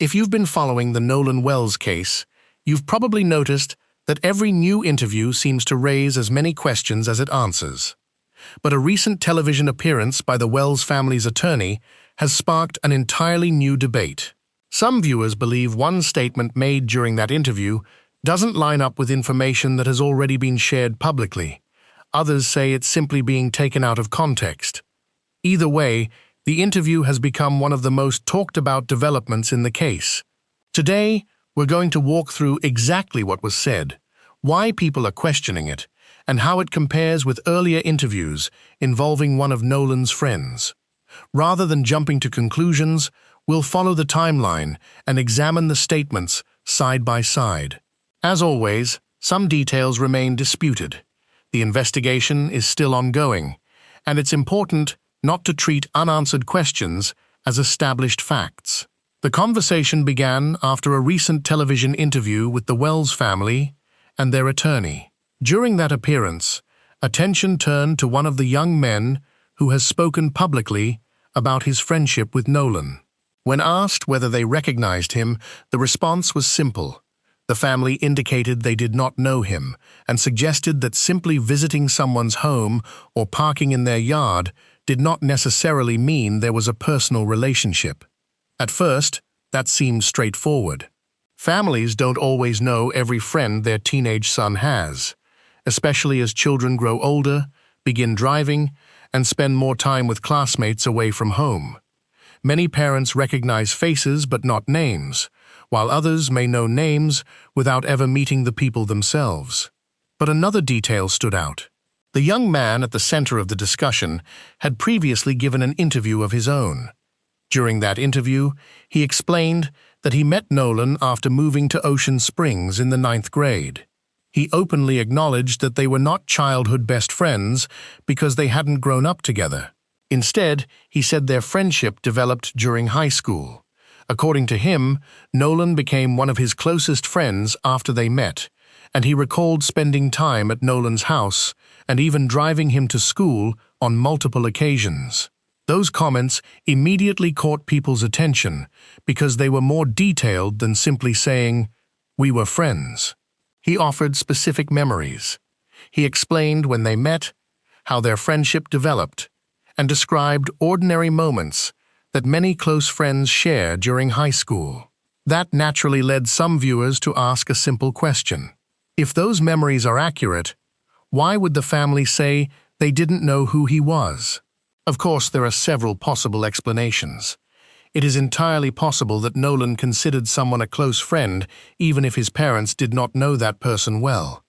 If you've been following the Nolan Wells case, you've probably noticed that every new interview seems to raise as many questions as it answers. But a recent television appearance by the Wells family's attorney has sparked an entirely new debate. Some viewers believe one statement made during that interview doesn't line up with information that has already been shared publicly. Others say it's simply being taken out of context. Either way, the interview has become one of the most talked about developments in the case. Today, we're going to walk through exactly what was said, why people are questioning it, and how it compares with earlier interviews involving one of Nolan's friends. Rather than jumping to conclusions, we'll follow the timeline and examine the statements side by side. As always, some details remain disputed. The investigation is still ongoing, and it's important not to treat unanswered questions as established facts. The conversation began after a recent television interview with the Wells family and their attorney. During that appearance, attention turned to one of the young men who has spoken publicly about his friendship with Nolan. When asked whether they recognized him, the response was simple. The family indicated they did not know him and suggested that simply visiting someone's home or parking in their yard did not necessarily mean there was a personal relationship. At first, that seemed straightforward. Families don't always know every friend their teenage son has, especially as children grow older, begin driving, and spend more time with classmates away from home. Many parents recognize faces but not names, while others may know names without ever meeting the people themselves. But another detail stood out. The young man at the center of the discussion had previously given an interview of his own. During that interview, he explained that he met Nolan after moving to Ocean Springs in the 9th grade. He openly acknowledged that they were not childhood best friends because they hadn't grown up together. Instead, he said their friendship developed during high school. According to him, Nolan became one of his closest friends after they met, and he recalled spending time at Nolan's house and even driving him to school on multiple occasions. Those comments immediately caught people's attention because they were more detailed than simply saying, "We were friends." He offered specific memories. He explained when they met, how their friendship developed, and described ordinary moments that many close friends share during high school. That naturally led some viewers to ask a simple question. If those memories are accurate, why would the family say they didn't know who he was? Of course, there are several possible explanations. It is entirely possible that Nolan considered someone a close friend even if his parents did not know that person well.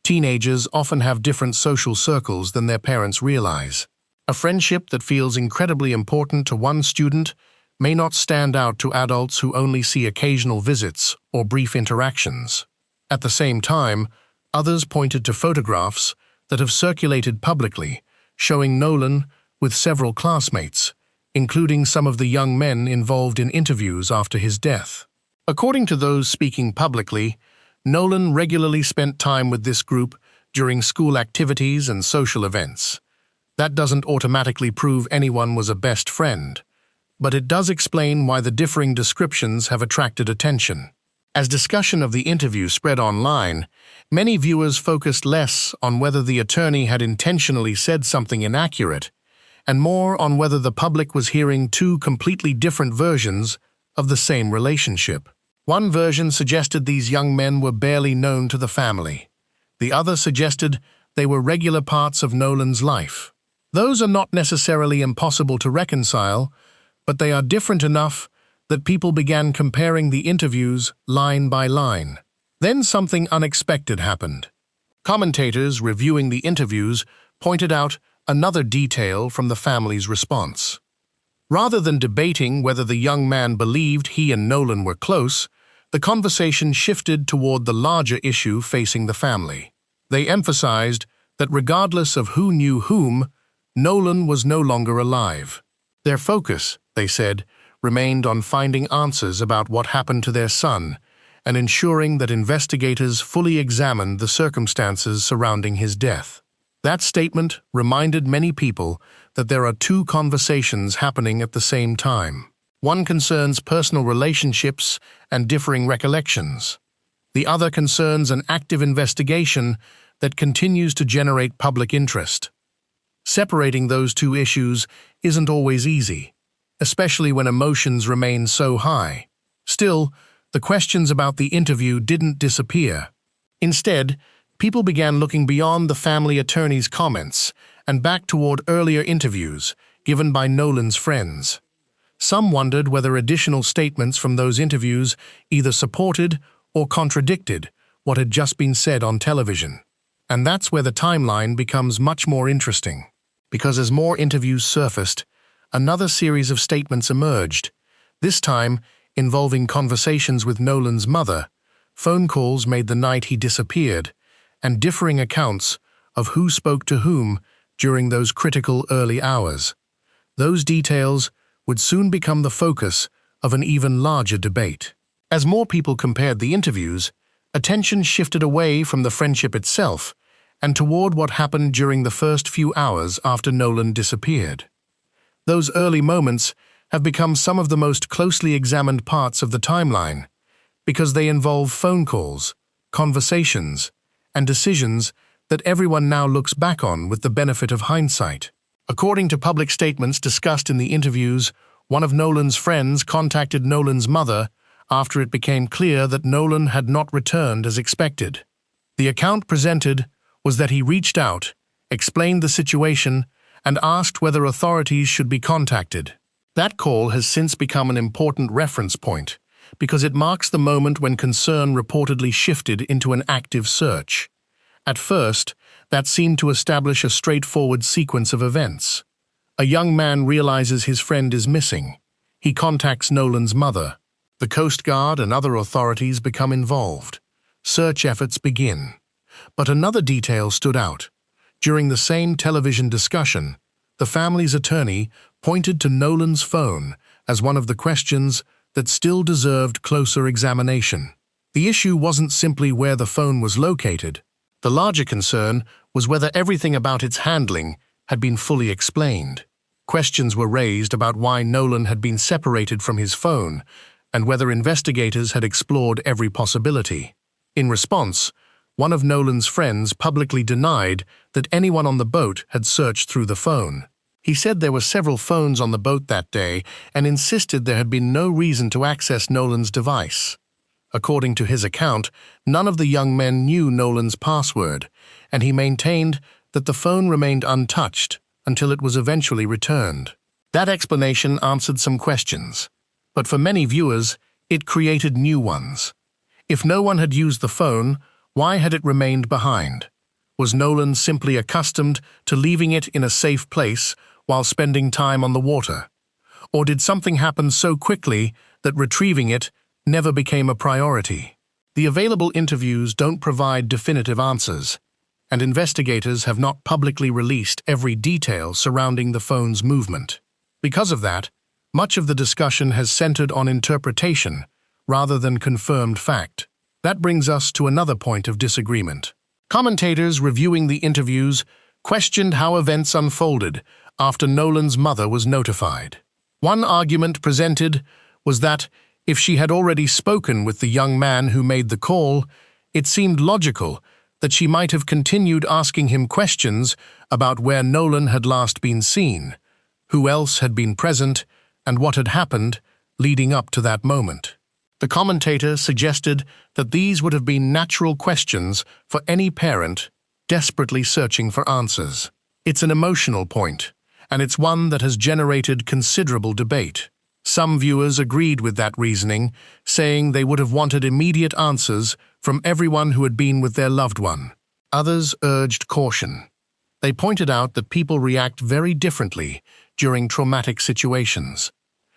Teenagers often have different social circles than their parents realize. A friendship that feels incredibly important to one student may not stand out to adults who only see occasional visits or brief interactions. At the same time, others pointed to photographs that have circulated publicly, showing Nolan with several classmates, including some of the young men involved in interviews after his death. According to those speaking publicly, Nolan regularly spent time with this group during school activities and social events. That doesn't automatically prove anyone was a best friend, but it does explain why the differing descriptions have attracted attention. As discussion of the interview spread online, many viewers focused less on whether the attorney had intentionally said something inaccurate, and more on whether the public was hearing two completely different versions of the same relationship. One version suggested these young men were barely known to the family. The other suggested they were regular parts of Nolan's life. Those are not necessarily impossible to reconcile, but they are different enough that people began comparing the interviews line by line. Then something unexpected happened. Commentators reviewing the interviews pointed out another detail from the family's response. Rather than debating whether the young man believed he and Nolan were close, the conversation shifted toward the larger issue facing the family. They emphasized that regardless of who knew whom, Nolan was no longer alive. Their focus, they said, remained on finding answers about what happened to their son and ensuring that investigators fully examined the circumstances surrounding his death. That statement reminded many people that there are two conversations happening at the same time. One concerns personal relationships and differing recollections. The other concerns an active investigation that continues to generate public interest. Separating those two issues isn't always easy, especially when emotions remain so high. Still, the questions about the interview didn't disappear. Instead, people began looking beyond the family attorney's comments and back toward earlier interviews given by Nolan's friends. Some wondered whether additional statements from those interviews either supported or contradicted what had just been said on television. And that's where the timeline becomes much more interesting. Because as more interviews surfaced, another series of statements emerged, this time involving conversations with Nolan's mother, phone calls made the night he disappeared, and differing accounts of who spoke to whom during those critical early hours. Those details would soon become the focus of an even larger debate. As more people compared the interviews, attention shifted away from the friendship itself and toward what happened during the first few hours after Nolan disappeared. Those early moments have become some of the most closely examined parts of the timeline because they involve phone calls, conversations, and decisions that everyone now looks back on with the benefit of hindsight. According to public statements discussed in the interviews, one of Nolan's friends contacted Nolan's mother after it became clear that Nolan had not returned as expected. The account presented was that he reached out, explained the situation, and asked whether authorities should be contacted. That call has since become an important reference point because it marks the moment when concern reportedly shifted into an active search. At first, that seemed to establish a straightforward sequence of events. A young man realizes his friend is missing. He contacts Nolan's mother. The Coast Guard and other authorities become involved. Search efforts begin. But another detail stood out. During the same television discussion, the family's attorney pointed to Nolan's phone as one of the questions that still deserved closer examination. The issue wasn't simply where the phone was located. The larger concern was whether everything about its handling had been fully explained. Questions were raised about why Nolan had been separated from his phone and whether investigators had explored every possibility. In response, one of Nolan's friends publicly denied that anyone on the boat had searched through the phone. He said there were several phones on the boat that day and insisted there had been no reason to access Nolan's device. According to his account, none of the young men knew Nolan's password, and he maintained that the phone remained untouched until it was eventually returned. That explanation answered some questions, but for many viewers, it created new ones. If no one had used the phone, why had it remained behind? Was Nolan simply accustomed to leaving it in a safe place while spending time on the water? Or did something happen so quickly that retrieving it never became a priority? The available interviews don't provide definitive answers, and investigators have not publicly released every detail surrounding the phone's movement. Because of that, much of the discussion has centered on interpretation rather than confirmed fact. That brings us to another point of disagreement. Commentators reviewing the interviews questioned how events unfolded after Nolan's mother was notified. One argument presented was that if she had already spoken with the young man who made the call, it seemed logical that she might have continued asking him questions about where Nolan had last been seen, who else had been present, and what had happened leading up to that moment. The commentator suggested that these would have been natural questions for any parent desperately searching for answers. It's an emotional point, and it's one that has generated considerable debate. Some viewers agreed with that reasoning, saying they would have wanted immediate answers from everyone who had been with their loved one. Others urged caution. They pointed out that people react very differently during traumatic situations.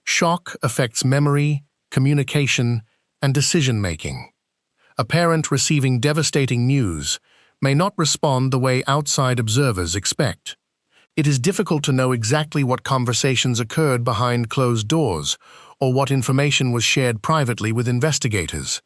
Shock affects memory, communication, and decision-making. A parent receiving devastating news may not respond the way outside observers expect. It is difficult to know exactly what conversations occurred behind closed doors or what information was shared privately with investigators.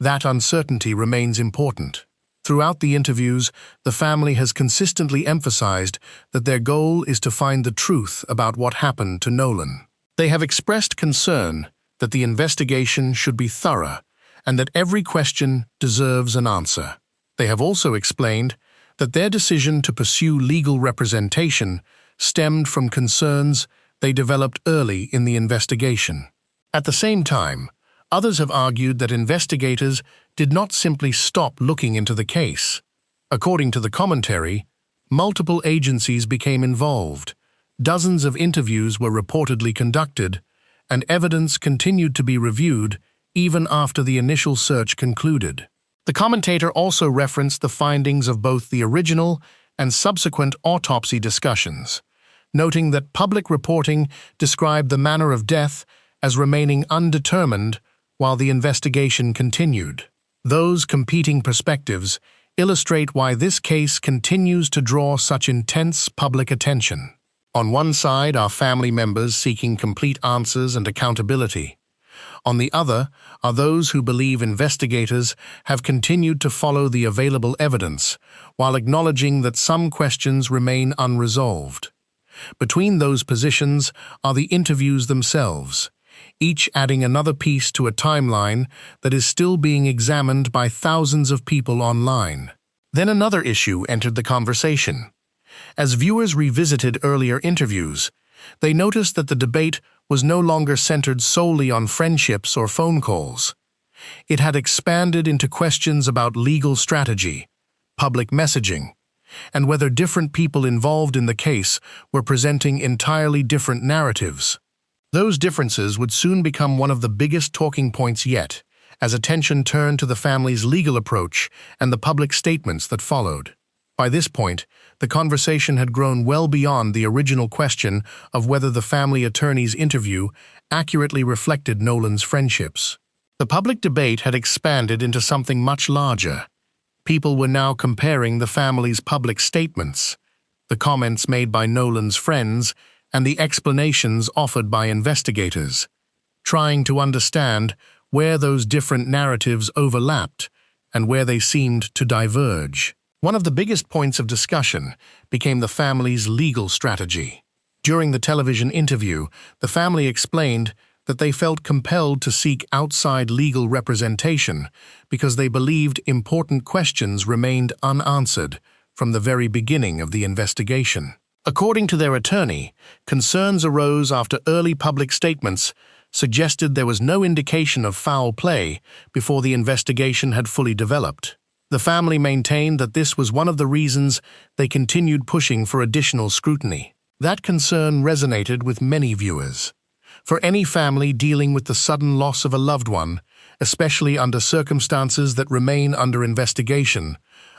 That uncertainty remains important. Throughout the interviews, the family has consistently emphasized that their goal is to find the truth about what happened to Nolan. They have expressed concern that the investigation should be thorough and that every question deserves an answer. They have also explained that their decision to pursue legal representation stemmed from concerns they developed early in the investigation. At the same time, others have argued that investigators did not simply stop looking into the case. According to the commentary, multiple agencies became involved, dozens of interviews were reportedly conducted, and evidence continued to be reviewed even after the initial search concluded. The commentator also referenced the findings of both the original and subsequent autopsy discussions, noting that public reporting described the manner of death as remaining undetermined while the investigation continued. Those competing perspectives illustrate why this case continues to draw such intense public attention. On one side are family members seeking complete answers and accountability. On the other are those who believe investigators have continued to follow the available evidence, while acknowledging that some questions remain unresolved. Between those positions are the interviews themselves, each adding another piece to a timeline that is still being examined by thousands of people online. Then another issue entered the conversation. As viewers revisited earlier interviews, they noticed that the debate was no longer centered solely on friendships or phone calls. It had expanded into questions about legal strategy, public messaging, and whether different people involved in the case were presenting entirely different narratives. Those differences would soon become one of the biggest talking points yet, as attention turned to the family's legal approach and the public statements that followed. By this point, the conversation had grown well beyond the original question of whether the family attorney's interview accurately reflected Nolan's friendships. The public debate had expanded into something much larger. People were now comparing the family's public statements, the comments made by Nolan's friends, and the explanations offered by investigators, trying to understand where those different narratives overlapped and where they seemed to diverge. One of the biggest points of discussion became the family's legal strategy. During the television interview, the family explained that they felt compelled to seek outside legal representation because they believed important questions remained unanswered from the very beginning of the investigation. According to their attorney, concerns arose after early public statements suggested there was no indication of foul play before the investigation had fully developed. The family maintained that this was one of the reasons they continued pushing for additional scrutiny. That concern resonated with many viewers. For any family dealing with the sudden loss of a loved one, especially under circumstances that remain under investigation,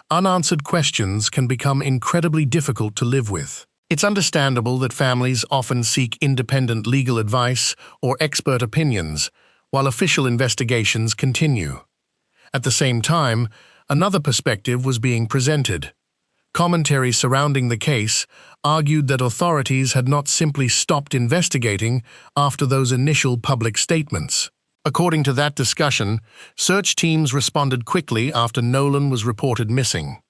unanswered questions can become incredibly difficult to live with. It's understandable that families often seek independent legal advice or expert opinions, while official investigations continue. At the same time, another perspective was being presented. Commentary surrounding the case argued that authorities had not simply stopped investigating after those initial public statements. According to that discussion, search teams responded quickly after Nolan was reported missing.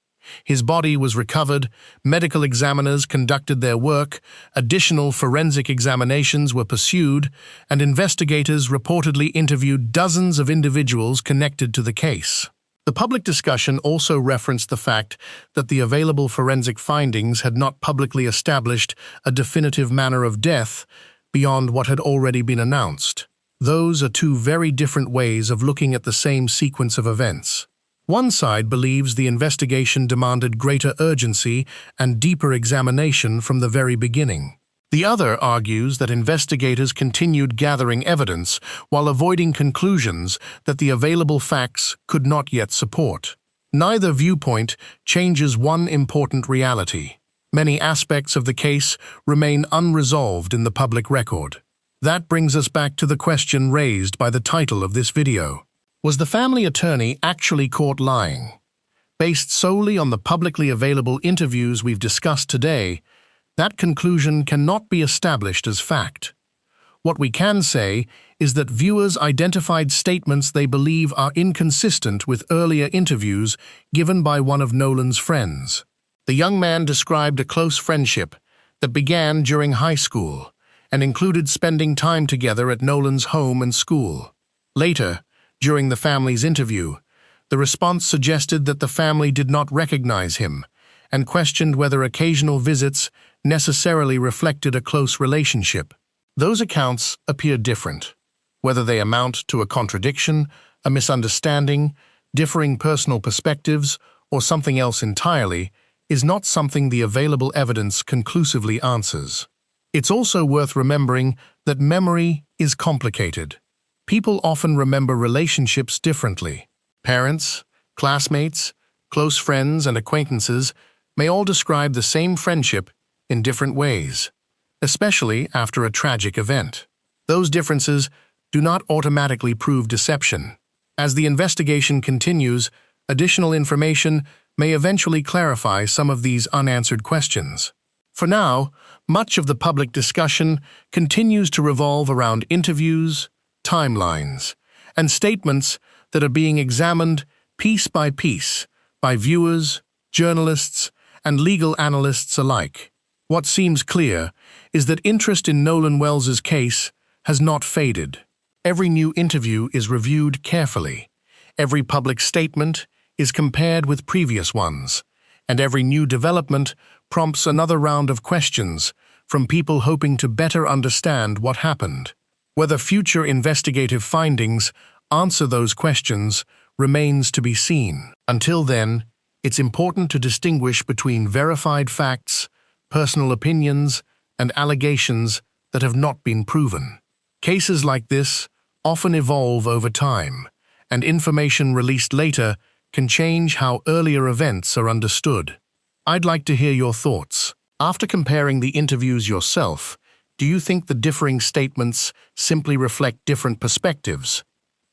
His body was recovered, medical examiners conducted their work, additional forensic examinations were pursued, and investigators reportedly interviewed dozens of individuals connected to the case. The public discussion also referenced the fact that the available forensic findings had not publicly established a definitive manner of death beyond what had already been announced. Those are two very different ways of looking at the same sequence of events. One side believes the investigation demanded greater urgency and deeper examination from the very beginning. The other argues that investigators continued gathering evidence while avoiding conclusions that the available facts could not yet support. Neither viewpoint changes one important reality. Many aspects of the case remain unresolved in the public record. That brings us back to the question raised by the title of this video. Was the family attorney actually caught lying? Based solely on the publicly available interviews we've discussed today, that conclusion cannot be established as fact. What we can say is that viewers identified statements they believe are inconsistent with earlier interviews given by one of Nolan's friends. The young man described a close friendship that began during high school and included spending time together at Nolan's home and school. Later, during the family's interview, the response suggested that the family did not recognize him and questioned whether occasional visits necessarily reflected a close relationship. Those accounts appear different. Whether they amount to a contradiction, a misunderstanding, differing personal perspectives, or something else entirely, is not something the available evidence conclusively answers. It's also worth remembering that memory is complicated. People often remember relationships differently. Parents, classmates, close friends, and acquaintances may all describe the same friendship in different ways, especially after a tragic event. Those differences do not automatically prove deception. As the investigation continues, additional information may eventually clarify some of these unanswered questions. For now, much of the public discussion continues to revolve around interviews, timelines, and statements that are being examined piece by piece by viewers, journalists, and legal analysts alike. What seems clear is that interest in Nolan Wells's case has not faded. Every new interview is reviewed carefully. Every public statement is compared with previous ones, and every new development prompts another round of questions from people hoping to better understand what happened. Whether future investigative findings answer those questions remains to be seen. Until then, it's important to distinguish between verified facts, personal opinions, and allegations that have not been proven. Cases like this often evolve over time, and information released later can change how earlier events are understood. I'd like to hear your thoughts. After comparing the interviews yourself, do you think the differing statements simply reflect different perspectives?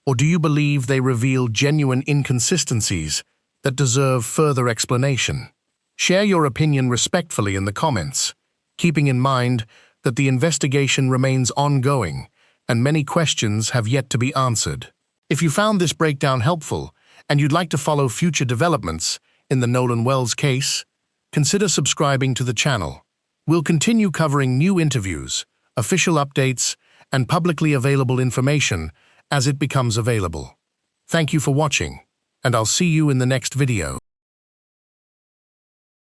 Or do you believe they reveal genuine inconsistencies that deserve further explanation? Share your opinion respectfully in the comments, keeping in mind that the investigation remains ongoing and many questions have yet to be answered. If you found this breakdown helpful and you'd like to follow future developments in the Nolan Wells case, consider subscribing to the channel. We'll continue covering new interviews, official updates, and publicly available information as it becomes available. Thank you for watching, and I'll see you in the next video.